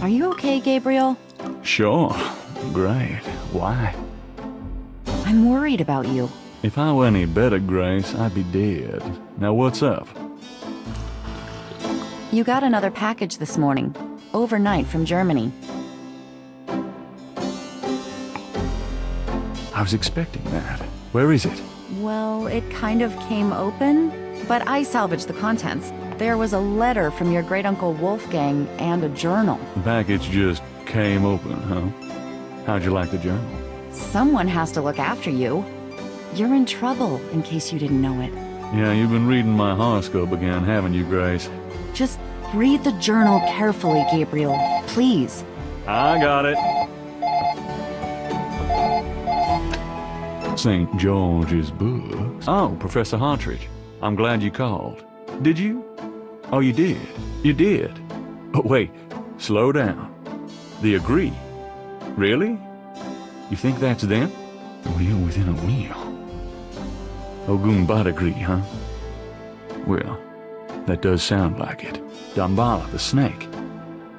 Are you okay, Gabriel? Sure. Great. Why? I'm worried about you. If I were any better, Grace, I'd be dead. Now what's up? You got another package this morning, overnight from Germany. I was expecting that. Where is it? Well, it kind of came open, but I salvaged the contents. There was a letter from your great-uncle Wolfgang and a journal. The package just came open, huh? How'd you like the journal? Someone has to look after you. You're in trouble, in case you didn't know it. Yeah, you've been reading my horoscope again, haven't you, Grace? Just read the journal carefully, Gabriel. Please. I got it. St. George's books. Oh, Professor Hartridge. I'm glad you called. Did you? Oh, you did. You did. Oh, wait. Slow down. They agree. Really? You think that's them? A wheel within a wheel. Ogun agree, huh? Well, that does sound like it. Dambala, the snake.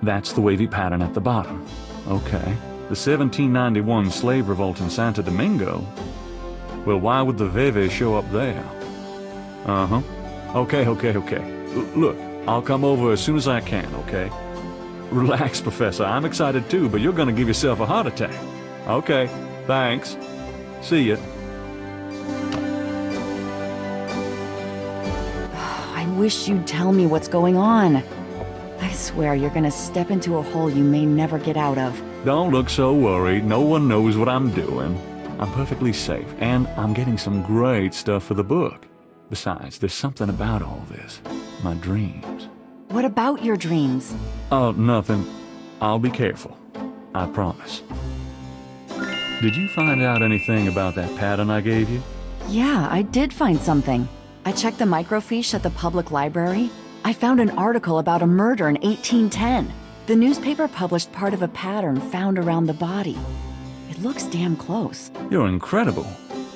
That's the wavy pattern at the bottom. Okay. The 1791 slave revolt in Santo Domingo? Well, why would the Veve show up there? Uh-huh. Okay. Look, I'll come over as soon as I can, okay? Relax, Professor. I'm excited too, but you're gonna give yourself a heart attack. Okay, thanks. See ya. I wish you'd tell me what's going on. I swear you're gonna step into a hole you may never get out of. Don't look so worried. No one knows what I'm doing. I'm perfectly safe, and I'm getting some great stuff for the book. Besides, there's something about all this. My dreams. What about your dreams? Oh, nothing. I'll be careful. I promise. Did you find out anything about that pattern I gave you? Yeah, I did find something. I checked the microfiche at the public library. I found an article about a murder in 1810. The newspaper published part of a pattern found around the body. It looks damn close. You're incredible.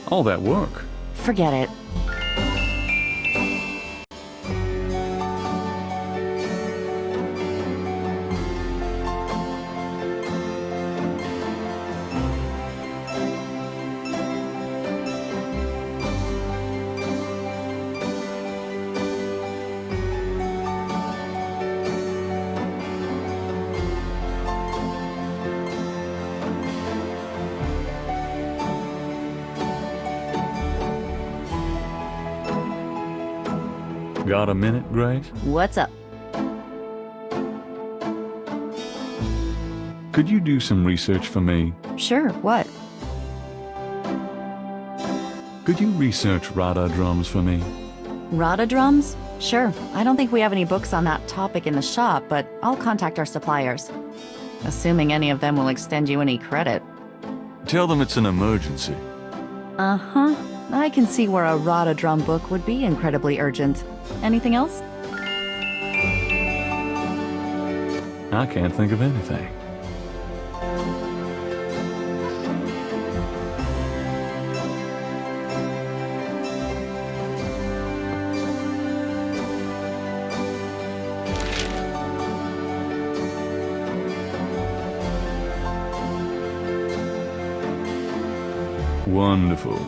All that work. Forget it. Got a minute, Grace? What's up? Could you do some research for me? Sure, what? Could you research Rada drums for me? Rada drums? Sure. I don't think we have any books on that topic in the shop, but I'll contact our suppliers. Assuming any of them will extend you any credit. Tell them it's an emergency. Uh-huh. I can see where a Rada drum book would be incredibly urgent. Anything else? I can't think of anything. Wonderful.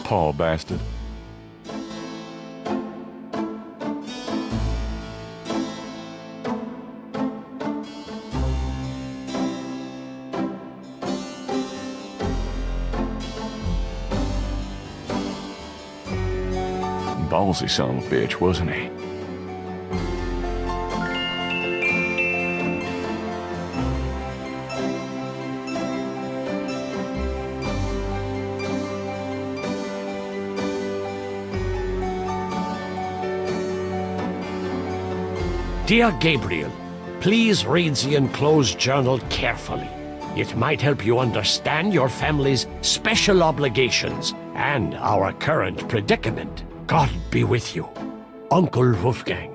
Paul bastard. Ballsy son of a bitch, wasn't he? Dear Gabriel, please read the enclosed journal carefully. It might help you understand your family's special obligations and our current predicament. God be with you. Uncle Wolfgang.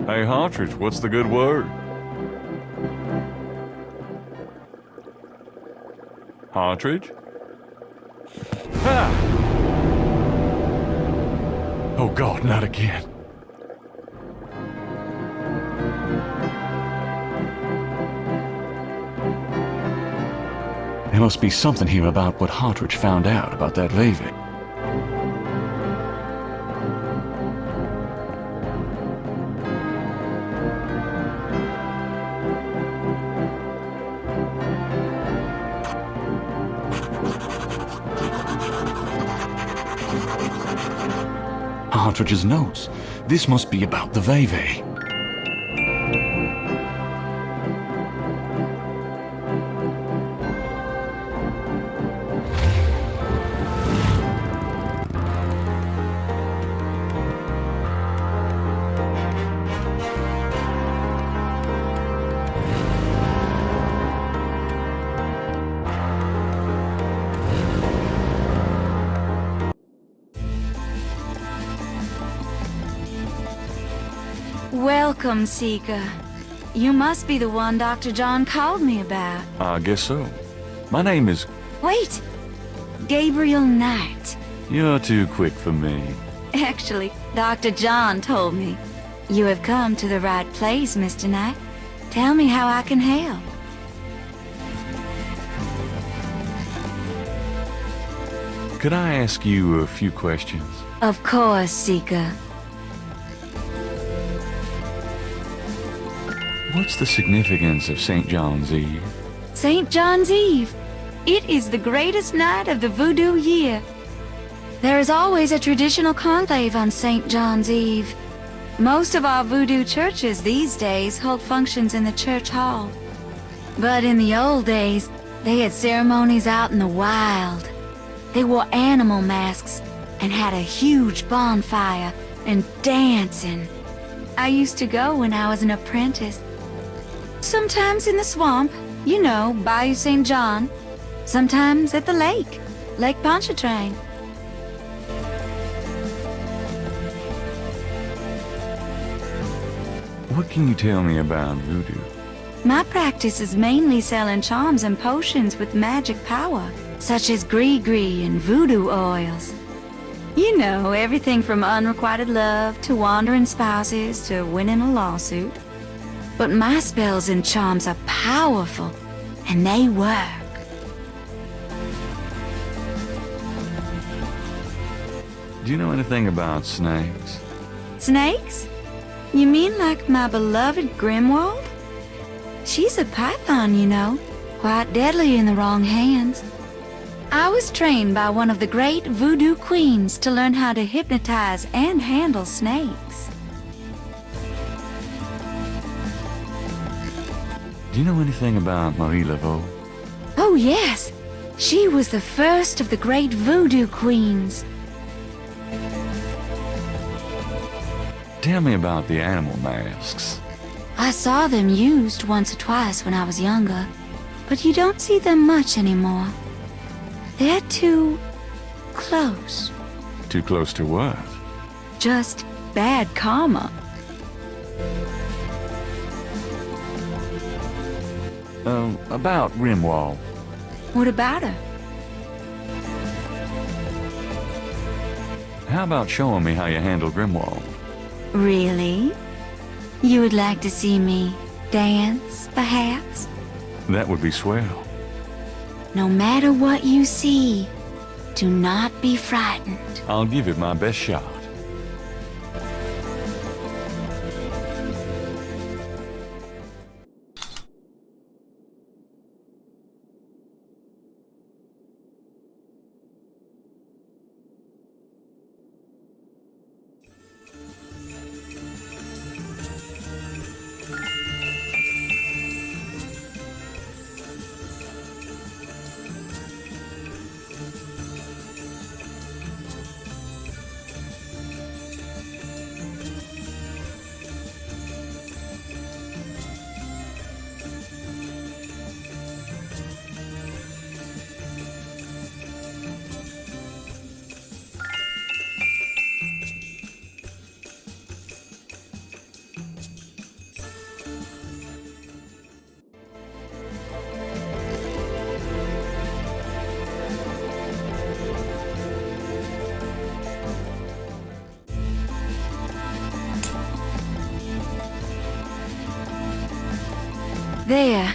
Hey, Partridge, what's the good word? Partridge? Ah! Oh, God, not again. There must be something here about what Partridge found out about that Vavy. Partridge's notes. This must be about the Vavy. Welcome, Seeker. You must be the one Dr. John called me about. I guess so. My name is... Wait! Gabriel Knight. You're too quick for me. Actually, Dr. John told me. You have come to the right place, Mr. Knight. Tell me how I can help. Could I ask you a few questions? Of course, Seeker. What's the significance of St. John's Eve? St. John's Eve. It is the greatest night of the voodoo year. There is always a traditional conclave on St. John's Eve. Most of our voodoo churches these days hold functions in the church hall. But in the old days, they had ceremonies out in the wild. They wore animal masks and had a huge bonfire and dancing. I used to go when I was an apprentice. Sometimes in the swamp, you know, Bayou St. John. Sometimes at the lake, Lake Pontchartrain. What can you tell me about voodoo? My practice is mainly selling charms and potions with magic power, such as gree-gree and voodoo oils. You know, everything from unrequited love to wandering spouses to winning a lawsuit. But my spells and charms are powerful, and they work. Do you know anything about snakes? Snakes? You mean like my beloved Grimwald? She's a python, you know, quite deadly in the wrong hands. I was trained by one of the great voodoo queens to learn how to hypnotize and handle snakes. Do you know anything about Marie Laveau? Oh yes, she was the first of the great voodoo queens. Tell me about the animal masks. I saw them used once or twice when I was younger, but you don't see them much anymore. They're too close. Too close to what? Just bad karma. About Grimwald. What about her? How about showing me how you handle Grimwald? Really? You would like to see me dance, perhaps? That would be swell. No matter what you see, do not be frightened. I'll give it my best shot. There.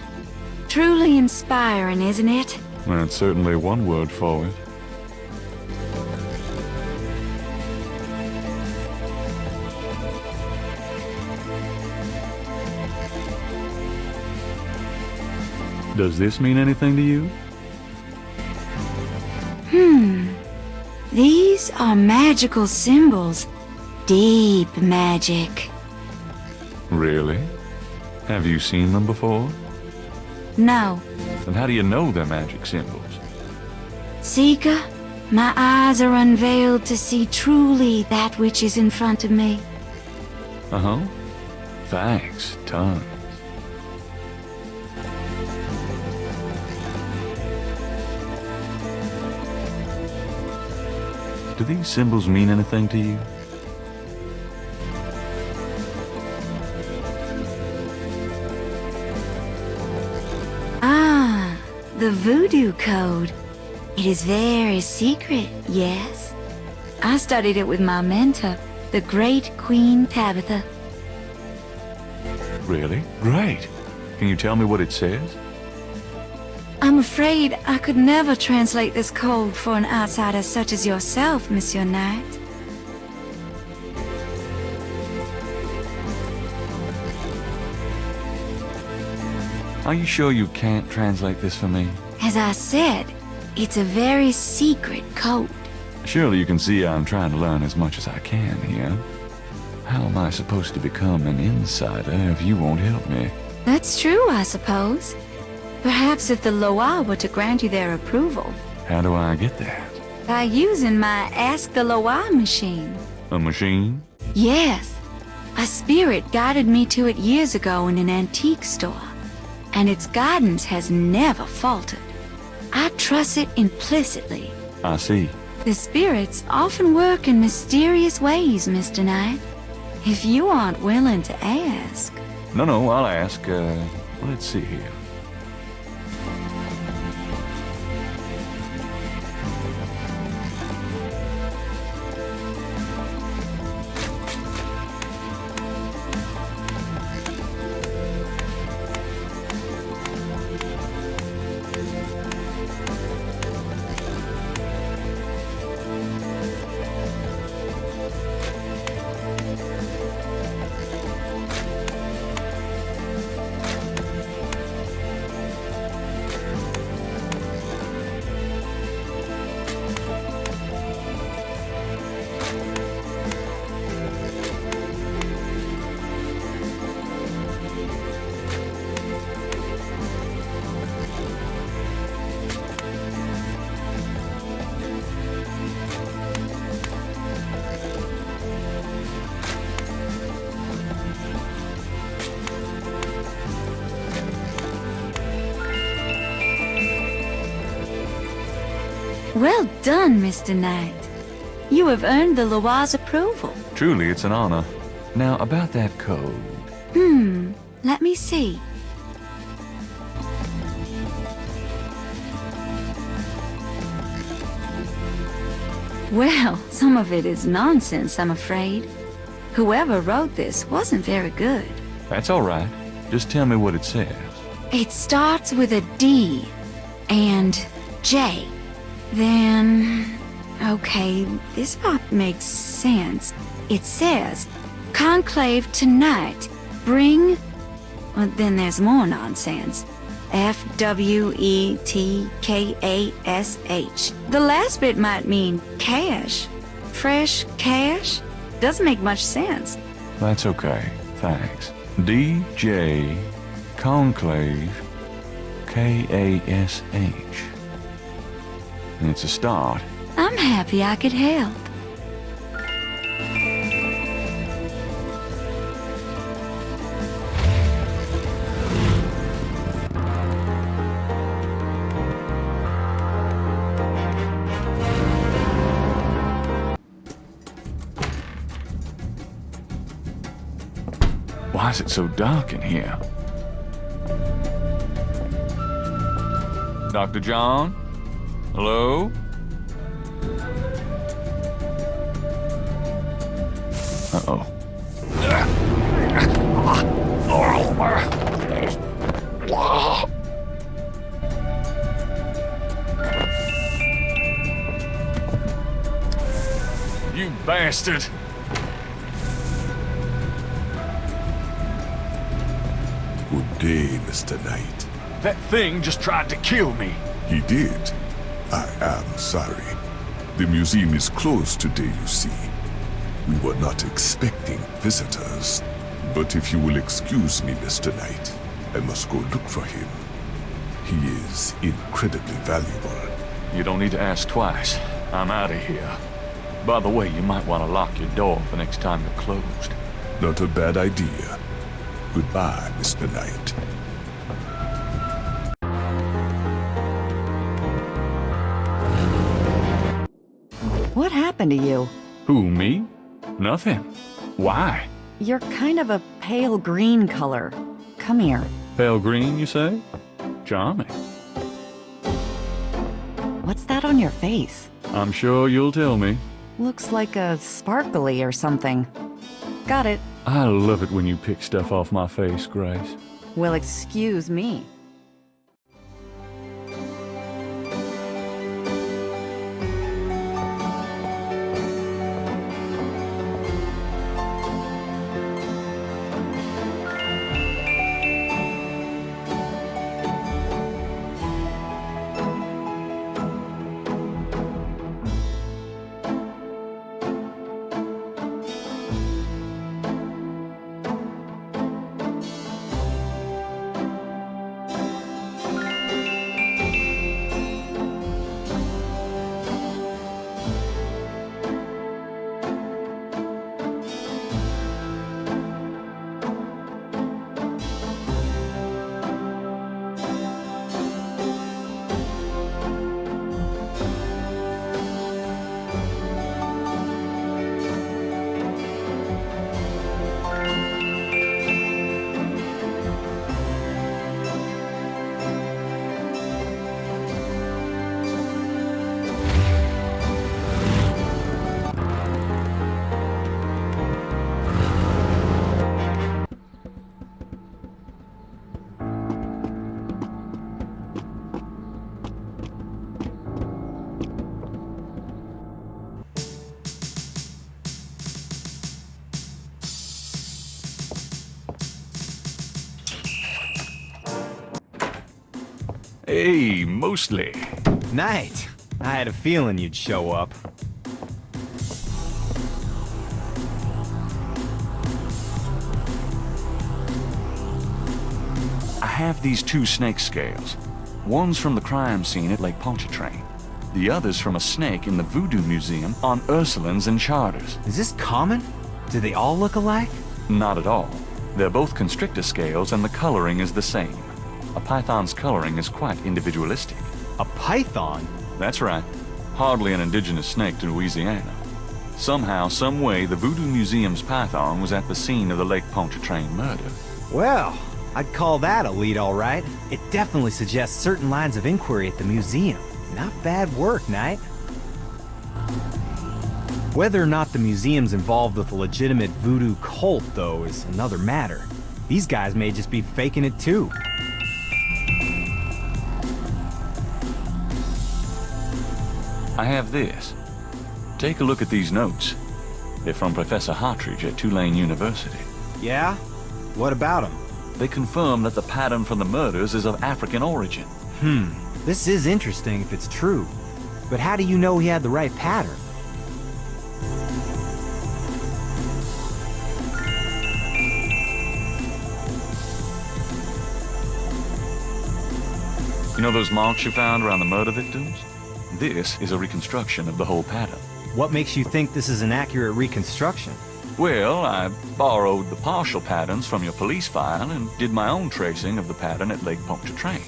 Truly inspiring, isn't it? That's certainly one word for it. Does this mean anything to you? These are magical symbols. Deep magic. Really? Have you seen them before? No. Then how do you know they're magic symbols? Seeker, my eyes are unveiled to see truly that which is in front of me. Uh-huh. Thanks, tons. Do these symbols mean anything to you? Ah, the voodoo code. It is very secret, yes. I studied it with my mentor, the great Queen Tabitha. Really? Great. Can you tell me what it says? I'm afraid I could never translate this code for an outsider such as yourself, Monsieur Knight. Are you sure you can't translate this for me? As I said, it's a very secret code. Surely you can see I'm trying to learn as much as I can here. How am I supposed to become an insider if you won't help me? That's true, I suppose. Perhaps if the Loa were to grant you their approval. How do I get that? By using my Ask the Loa machine. A machine? Yes. A spirit guided me to it years ago in an antique store. And its guidance has never faltered. I trust it implicitly. I see. The spirits often work in mysterious ways, Mr. Knight. If you aren't willing to ask... No, I'll ask. Let's see here. Well done, Mr. Knight. You have earned the Loa's approval. Truly, it's an honor. Now, about that code. Let me see. Well, some of it is nonsense, I'm afraid. Whoever wrote this wasn't very good. That's all right. Just tell me what it says. It starts with a D and J. Then... okay, this part makes sense. It says, Conclave tonight, bring... well, then there's more nonsense. F-W-E-T-K-A-S-H. The last bit might mean cash. Fresh cash? Doesn't make much sense. That's okay. Thanks. D.J. Conclave K-A-S-H. It's a start. I'm happy I could help. Why is it so dark in here? Dr. John? Hello? Uh-oh. bastard! Good day, Mr. Knight. That thing just tried to kill me. He did. I am sorry. The museum is closed today, you see. We were not expecting visitors. But if you will excuse me, Mr. Knight, I must go look for him. He is incredibly valuable. You don't need to ask twice. I'm out of here. By the way, you might want to lock your door the next time you're closed. Not a bad idea. Goodbye, Mr. Knight. What happened to you? Who, me? Nothing. Why? You're kind of a pale green color. Come here. Pale green, you say? Charming. What's that on your face? I'm sure you'll tell me. Looks like a sparkly or something. Got it. I love it when you pick stuff off my face, Grace. Well, excuse me. Hey, mostly. Knight, I had a feeling you'd show up. I have these two snake scales. One's from the crime scene at Lake Pontchartrain. The other's from a snake in the Voodoo Museum on Ursulines and Charters. Is this common? Do they all look alike? Not at all. They're both constrictor scales and the coloring is the same. A python's coloring is quite individualistic. A python? That's right. Hardly an indigenous snake to Louisiana. Somehow, some way, the Voodoo Museum's python was at the scene of the Lake Pontchartrain murder. Well, I'd call that a lead, all right. It definitely suggests certain lines of inquiry at the museum. Not bad work, Knight. Whether or not the museum's involved with a legitimate voodoo cult, though, is another matter. These guys may just be faking it, too. I have this. Take a look at these notes. They're from Professor Hartridge at Tulane University. Yeah? What about them? They confirm that the pattern from the murders is of African origin. This is interesting if it's true. But how do you know he had the right pattern? You know those marks you found around the murder victims? This is a reconstruction of the whole pattern. What makes you think this is an accurate reconstruction? Well, I borrowed the partial patterns from your police file and did my own tracing of the pattern at Lake Pontchartrain.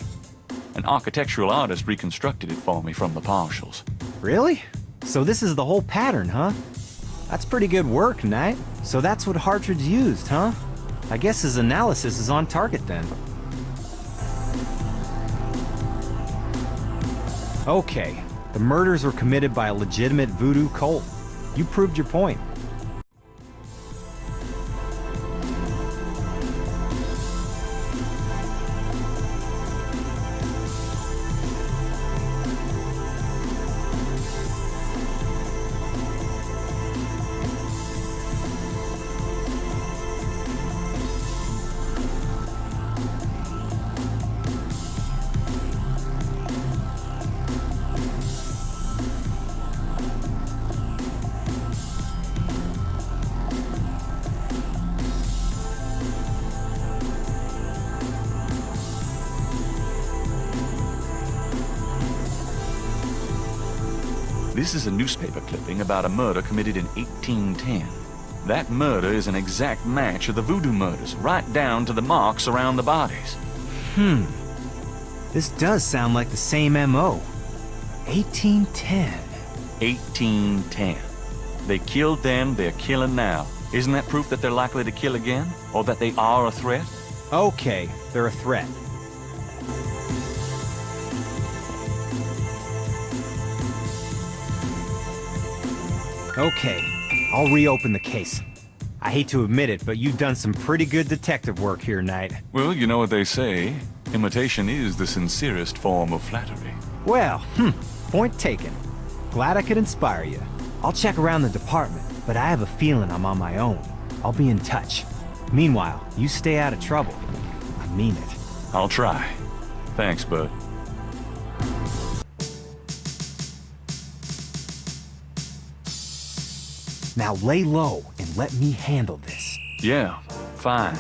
An architectural artist reconstructed it for me from the partials. Really? So this is the whole pattern, huh? That's pretty good work, Knight. So that's what Hartridge used, huh? I guess his analysis is on target then. Okay, the murders were committed by a legitimate voodoo cult. You proved your point. This is a newspaper clipping about a murder committed in 1810. That murder is an exact match of the voodoo murders, right down to the marks around the bodies. This does sound like the same M.O. 1810. 1810. They killed then, they're killing now. Isn't that proof that they're likely to kill again? Or that they are a threat? Okay, they're a threat. Okay, I'll reopen the case. I hate to admit it, but you've done some pretty good detective work here, Knight. Well, you know what they say. Imitation is the sincerest form of flattery. Well, point taken. Glad I could inspire you. I'll check around the department, but I have a feeling I'm on my own. I'll be in touch. Meanwhile, you stay out of trouble. I mean it. I'll try. Thanks, bud. Now lay low and let me handle this. Yeah, fine.